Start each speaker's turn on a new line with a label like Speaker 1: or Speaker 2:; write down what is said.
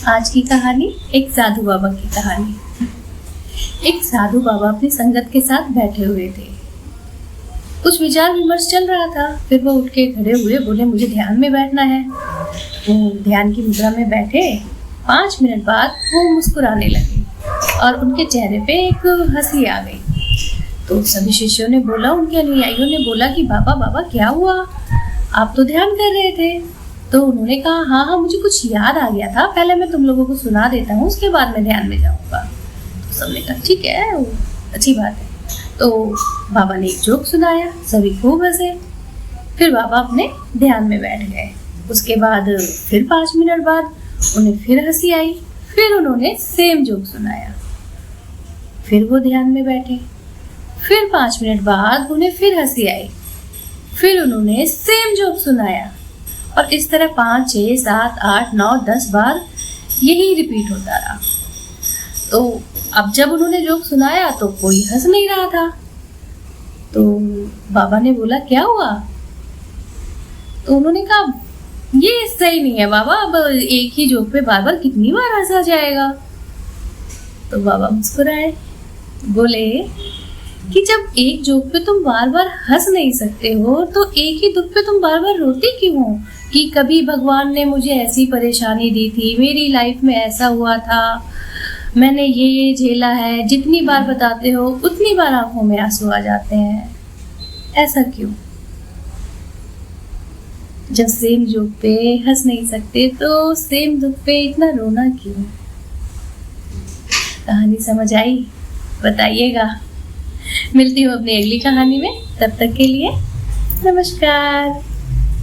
Speaker 1: आज की कहानी एक साधु बाबा की कहानी। एक साधु बाबा अपनी संगत के साथ बैठे हुए थे। कुछ विचार विमर्श चल रहा था। फिर वो उठ के खड़े हुए, बोले मुझे ध्यान में बैठना है। वो ध्यान की मुद्रा में बैठे। 5 मिनट बाद वो मुस्कुराने लगे और उनके चेहरे पे एक हंसी आ गई। तो सभी शिष्यों ने बोला, उनके अनुयायियों ने बोला कि बाबा बाबा क्या हुआ, आप तो ध्यान कर रहे थे। तो उन्होंने कहा हाँ मुझे कुछ याद आ गया था, पहले मैं तुम लोगों को सुना देता हूँ, उसके बाद मैं ध्यान में जाऊँगा। तो सबने कहा ठीक है, अच्छी बात है। तो बाबा ने एक जोक सुनाया, सभी खूब हंसे। फिर बाबा अपने ध्यान में बैठ गए। उसके बाद फिर 5 मिनट बाद उन्हें फिर हंसी आई। फिर उन्होंने सेम जोक सुनाया। फिर वो ध्यान में बैठे। फिर 5 मिनट बाद उन्हें फिर हंसी आई। फिर उन्होंने सेम जोक सुनाया। और इस तरह 5, 6, 7, 8, 9, 10 बार यही रिपीट होता रहा। तो अब जब उन्होंने जोक सुनाया तो कोई हंस नहीं रहा था। तो बाबा ने बोला क्या हुआ? तो उन्होंने कहा ये सही नहीं है बाबा, अब एक ही जोक पे बार बार कितनी बार हंसा जाएगा। तो बाबा मुस्कुराए, बोले कि जब एक जोक पे तुम बार बार हंस नहीं सकते हो तो एक ही दुख पे तुम बार बार रोते क्यों हो कि कभी भगवान ने मुझे ऐसी परेशानी दी थी, मेरी लाइफ में ऐसा हुआ था, मैंने ये झेला है। जितनी बार बताते हो उतनी बार आंखों में आंसू आ जाते हैं, ऐसा क्यों? जब सेम जोक पे हंस नहीं सकते तो सेम दुख पे इतना रोना क्यों? कहानी समझ आई? बताइएगा। मिलती हूँ अपनी अगली कहानी में, तब तक के लिए नमस्कार।